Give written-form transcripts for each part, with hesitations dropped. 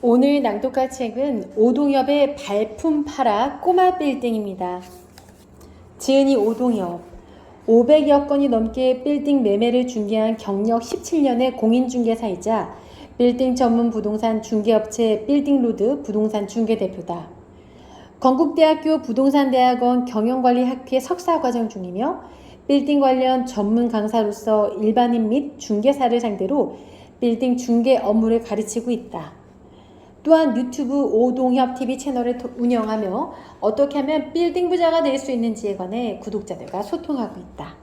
오늘 낭독할 책은 오동엽의 발품 팔아 꼬마 빌딩입니다. 지은이 오동엽, 500여 건이 넘게 빌딩 매매를 중개한 경력 17년의 공인중개사이자 빌딩 전문 부동산 중개업체 빌딩로드 부동산 중개대표다. 건국대학교 부동산대학원 경영관리학회 석사과정 중이며 빌딩 관련 전문 강사로서 일반인 및 중개사를 상대로 빌딩 중개 업무를 가르치고 있다. 또한 유튜브 오동엽 TV 채널을 운영하며 어떻게 하면 빌딩 부자가 될 수 있는지에 관해 구독자들과 소통하고 있다.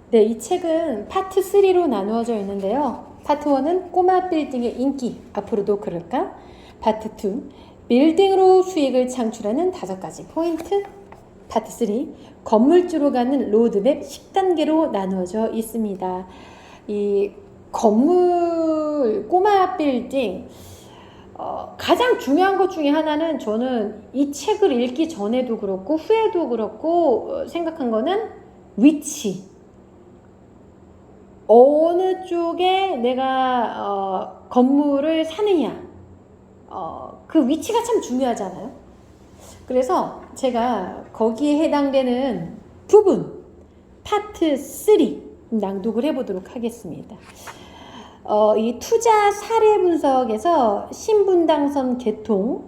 네, 이 책은 파트 3로 나누어져 있는데요. 파트 1은 꼬마 빌딩의 인기, 앞으로도 그럴까? 파트 2, 빌딩으로 수익을 창출하는 5가지 포인트. 파트 3, 건물주로 가는 로드맵 10단계로 나누어져 있습니다. 이 건물 꼬마 빌딩 가장 중요한 것 중에 하나는 저는 이 책을 읽기 전에도 그렇고 후에도 그렇고 생각한 거는 위치. 어느 쪽에 내가 건물을 사느냐, 그 위치가 참 중요하잖아요. 그래서 제가 거기에 해당되는 부분 파트 3 낭독을 해보도록 하겠습니다. 이 투자 사례 분석에서 신분당선 개통,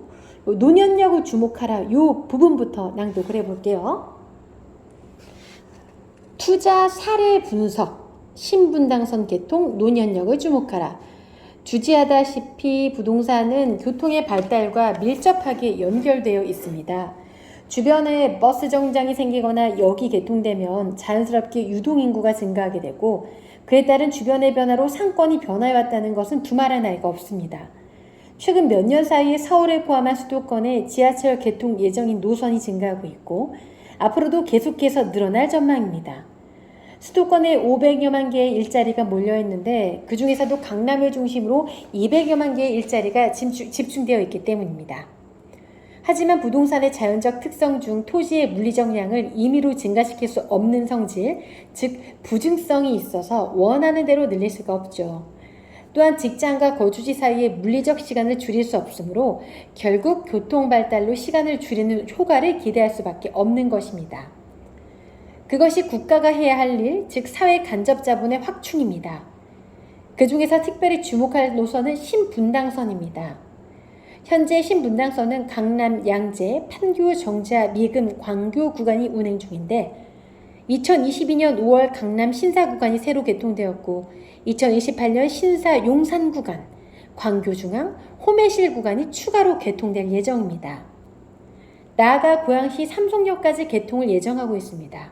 노년역을 주목하라, 이 부분부터 낭독을 해볼게요. 투자 사례 분석, 신분당선 개통, 노년역을 주목하라. 주지하다시피 부동산은 교통의 발달과 밀접하게 연결되어 있습니다. 주변에 버스 정장이 생기거나 역이 개통되면 자연스럽게 유동인구가 증가하게 되고 그에 따른 주변의 변화로 상권이 변화해왔다는 것은 두말할 나위가 없습니다. 최근 몇 년 사이에 서울을 포함한 수도권에 지하철 개통 예정인 노선이 증가하고 있고 앞으로도 계속해서 늘어날 전망입니다. 수도권에 500여만 개의 일자리가 몰려있는데 그 중에서도 강남을 중심으로 200여만 개의 일자리가 집중되어 있기 때문입니다. 하지만 부동산의 자연적 특성 중 토지의 물리적 양을 임의로 증가시킬 수 없는 성질, 즉 부증성이 있어서 원하는 대로 늘릴 수가 없죠. 또한 직장과 거주지 사이의 물리적 시간을 줄일 수 없으므로 결국 교통 발달로 시간을 줄이는 효과를 기대할 수밖에 없는 것입니다. 그것이 국가가 해야 할 일, 즉 사회 간접 자본의 확충입니다. 그 중에서 특별히 주목할 노선은 신분당선입니다. 현재 신분당선은 강남, 양재, 판교, 정자, 미금, 광교 구간이 운행 중인데 2022년 5월 강남 신사 구간이 새로 개통되었고 2028년 신사 용산 구간, 광교 중앙, 호매실 구간이 추가로 개통될 예정입니다. 나아가 고양시 삼성역까지 개통을 예정하고 있습니다.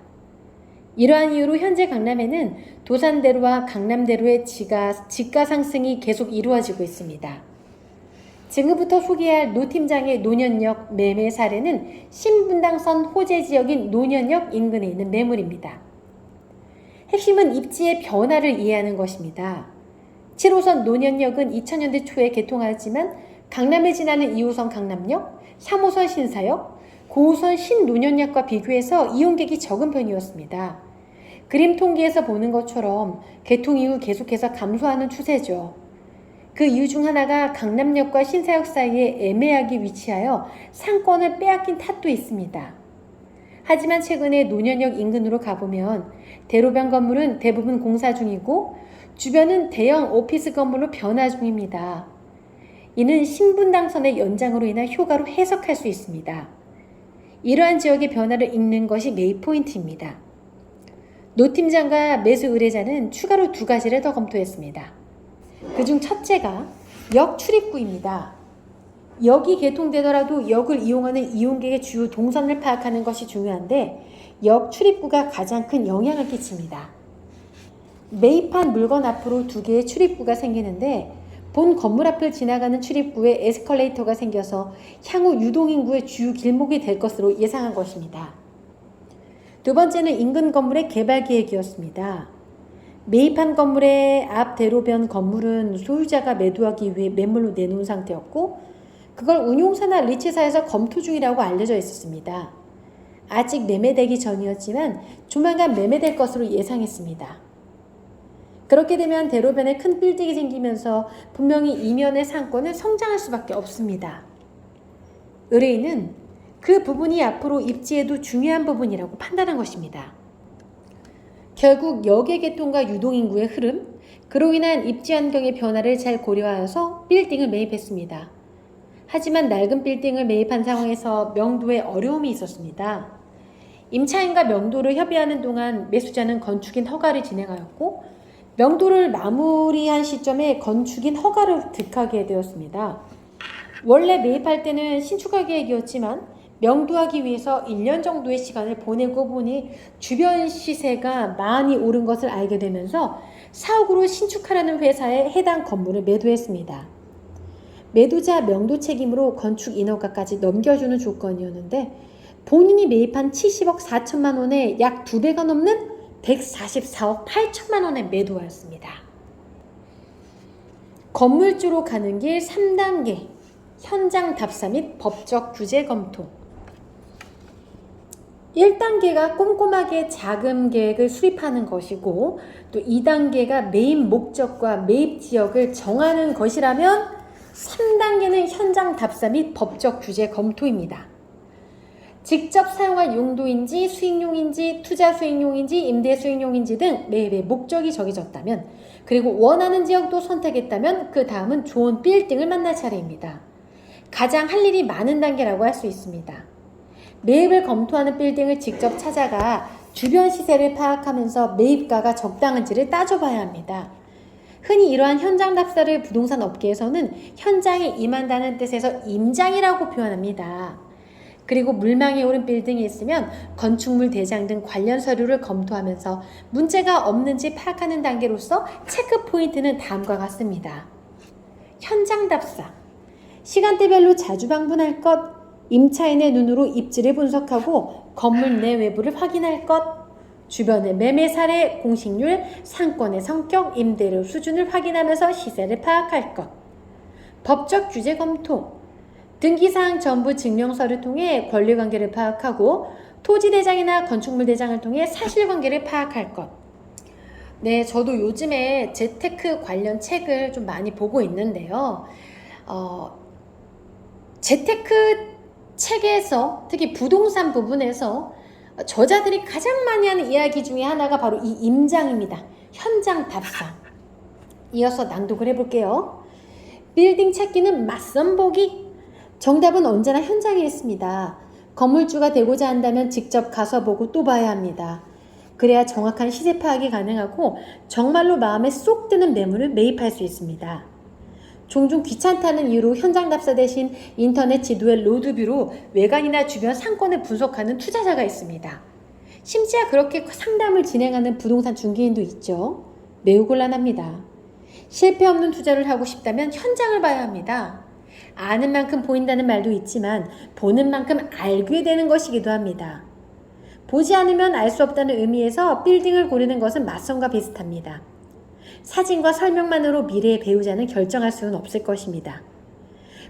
이러한 이유로 현재 강남에는 도산대로와 강남대로의 지가 상승이 계속 이루어지고 있습니다. 지금부터 소개할 노 팀장의 노년역 매매 사례는 신분당선 호재 지역인 노년역 인근에 있는 매물입니다. 핵심은 입지의 변화를 이해하는 것입니다. 7호선 노년역은 2000년대 초에 개통하였지만 강남을 지나는 2호선 강남역, 3호선 신사역, 9호선 신노년역과 비교해서 이용객이 적은 편이었습니다. 그림 통계에서 보는 것처럼 개통 이후 계속해서 감소하는 추세죠. 그 이유 중 하나가 강남역과 신사역 사이에 애매하게 위치하여 상권을 빼앗긴 탓도 있습니다. 하지만 최근에 노년역 인근으로 가보면 대로변 건물은 대부분 공사 중이고 주변은 대형 오피스 건물로 변화 중입니다. 이는 신분당선의 연장으로 인한 효과로 해석할 수 있습니다. 이러한 지역의 변화를 읽는 것이 매입 포인트입니다. 노 팀장과 매수 의뢰자는 추가로 2가지를 더 검토했습니다. 그중 첫째가 역 출입구입니다. 역이 개통되더라도 역을 이용하는 이용객의 주요 동선을 파악하는 것이 중요한데 역 출입구가 가장 큰 영향을 끼칩니다. 매입한 물건 앞으로 2개의 출입구가 생기는데 본 건물 앞을 지나가는 출입구에 에스컬레이터가 생겨서 향후 유동인구의 주요 길목이 될 것으로 예상한 것입니다. 두 번째는 인근 건물의 개발 계획이었습니다. 매입한 건물의 앞 대로변 건물은 소유자가 매도하기 위해 매물로 내놓은 상태였고 그걸 운용사나 리츠사에서 검토 중이라고 알려져 있었습니다. 아직 매매되기 전이었지만 조만간 매매될 것으로 예상했습니다. 그렇게 되면 대로변에 큰 빌딩이 생기면서 분명히 이면의 상권은 성장할 수밖에 없습니다. 의뢰인은 그 부분이 앞으로 입지에도 중요한 부분이라고 판단한 것입니다. 결국 역의 개통과 유동인구의 흐름, 그로 인한 입지 환경의 변화를 잘 고려하여서 빌딩을 매입했습니다. 하지만 낡은 빌딩을 매입한 상황에서 명도에 어려움이 있었습니다. 임차인과 명도를 협의하는 동안 매수자는 건축인 허가를 진행하였고 명도를 마무리한 시점에 건축인 허가를 득하게 되었습니다. 원래 매입할 때는 신축할 계획이었지만 명도하기 위해서 1년 정도의 시간을 보내고 보니 주변 시세가 많이 오른 것을 알게 되면서 사옥으로 신축하라는 회사에 해당 건물을 매도했습니다. 매도자 명도 책임으로 건축 인허가까지 넘겨주는 조건이었는데 본인이 매입한 70억 4천만 원에 약 2배가 넘는 144억 8천만 원에 매도하였습니다. 건물주로 가는 길 3단계 현장 답사 및 법적 규제 검토. 1단계가 꼼꼼하게 자금 계획을 수립하는 것이고 또 2단계가 매입 목적과 매입 지역을 정하는 것이라면 3단계는 현장 답사 및 법적 규제 검토입니다. 직접 사용할 용도인지 수익용인지 투자 수익용인지 임대 수익용인지 등 매입의 목적이 정해졌다면 그리고 원하는 지역도 선택했다면 그 다음은 좋은 빌딩을 만날 차례입니다. 가장 할 일이 많은 단계라고 할 수 있습니다. 매입을 검토하는 빌딩을 직접 찾아가 주변 시세를 파악하면서 매입가가 적당한지를 따져봐야 합니다. 흔히 이러한 현장 답사를 부동산 업계에서는 현장에 임한다는 뜻에서 임장이라고 표현합니다. 그리고 물망에 오른 빌딩이 있으면 건축물 대장 등 관련 서류를 검토하면서 문제가 없는지 파악하는 단계로서 체크 포인트는 다음과 같습니다. 현장 답사. 시간대별로 자주 방문할 것. 임차인의 눈으로 입지를 분석하고 건물 내 외부를 확인할 것. 주변의 매매 사례, 공식률, 상권의 성격, 임대료 수준을 확인하면서 시세를 파악할 것. 법적 규제 검토. 등기사항 전부 증명서를 통해 권리관계를 파악하고 토지대장이나 건축물대장을 통해 사실관계를 파악할 것. 네, 저도 요즘에 재테크 관련 책을 좀 많이 보고 있는데요. 재테크 책에서 특히 부동산 부분에서 저자들이 가장 많이 하는 이야기 중에 하나가 바로 이 임장입니다. 현장 답사. 이어서 낭독을 해볼게요. 빌딩 찾기는 맞선 보기. 정답은 언제나 현장에 있습니다. 건물주가 되고자 한다면 직접 가서 보고 또 봐야 합니다. 그래야 정확한 시세 파악이 가능하고 정말로 마음에 쏙 드는 매물을 매입할 수 있습니다. 종종 귀찮다는 이유로 현장 답사 대신 인터넷 지도의 로드뷰로 외관이나 주변 상권을 분석하는 투자자가 있습니다. 심지어 그렇게 상담을 진행하는 부동산 중개인도 있죠. 매우 곤란합니다. 실패 없는 투자를 하고 싶다면 현장을 봐야 합니다. 아는 만큼 보인다는 말도 있지만 보는 만큼 알게 되는 것이기도 합니다. 보지 않으면 알 수 없다는 의미에서 빌딩을 고르는 것은 맞선과 비슷합니다. 사진과 설명만으로 미래의 배우자는 결정할 수는 없을 것입니다.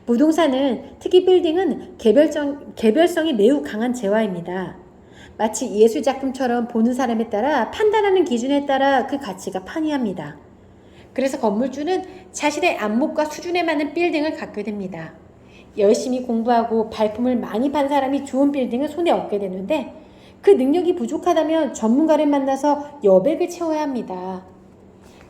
부동산은, 특히 빌딩은 개별성이 매우 강한 재화입니다. 마치 예술작품처럼 보는 사람에 따라 판단하는 기준에 따라 그 가치가 판이합니다. 그래서 건물주는 자신의 안목과 수준에 맞는 빌딩을 갖게 됩니다. 열심히 공부하고 발품을 많이 판 사람이 좋은 빌딩을 손에 얻게 되는데 그 능력이 부족하다면 전문가를 만나서 여백을 채워야 합니다.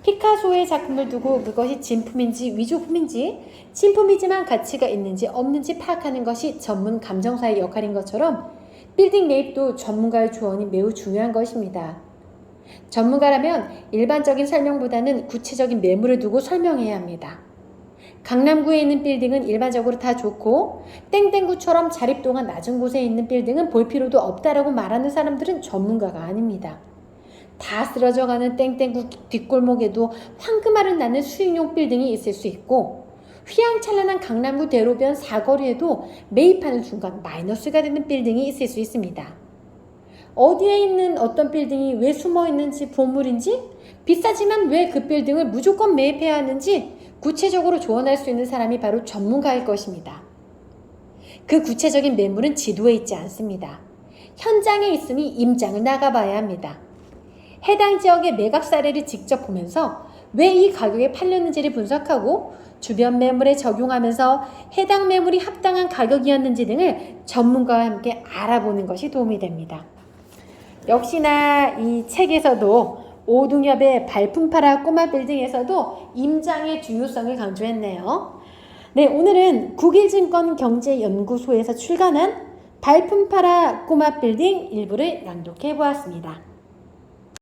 피카소의 작품을 두고 그것이 진품인지 위조품인지, 진품이지만 가치가 있는지 없는지 파악하는 것이 전문 감정사의 역할인 것처럼 빌딩 매입도 전문가의 조언이 매우 중요한 것입니다. 전문가라면 일반적인 설명보다는 구체적인 매물을 두고 설명해야 합니다. 강남구에 있는 빌딩은 일반적으로 다 좋고 땡땡구처럼 자립도가 낮은 곳에 있는 빌딩은 볼 필요도 없다라고 말하는 사람들은 전문가가 아닙니다. 다 쓰러져가는 땡땡구 뒷골목에도 황금알을 낳는 수익용 빌딩이 있을 수 있고 휘황찬란한 강남구 대로변 사거리에도 매입하는 순간 마이너스가 되는 빌딩이 있을 수 있습니다. 어디에 있는 어떤 빌딩이 왜 숨어 있는지 보물인지 비싸지만 왜 그 빌딩을 무조건 매입해야 하는지 구체적으로 조언할 수 있는 사람이 바로 전문가일 것입니다. 그 구체적인 매물은 지도에 있지 않습니다. 현장에 있으니 임장을 나가봐야 합니다. 해당 지역의 매각 사례를 직접 보면서 왜 이 가격에 팔렸는지를 분석하고 주변 매물에 적용하면서 해당 매물이 합당한 가격이었는지 등을 전문가와 함께 알아보는 것이 도움이 됩니다. 역시나 이 책에서도 오동엽의 발품 팔아 꼬마 빌딩에서도 임장의 중요성을 강조했네요. 네, 오늘은 국일증권 경제연구소에서 출간한 발품 팔아 꼬마 빌딩 일부를 낭독해 보았습니다.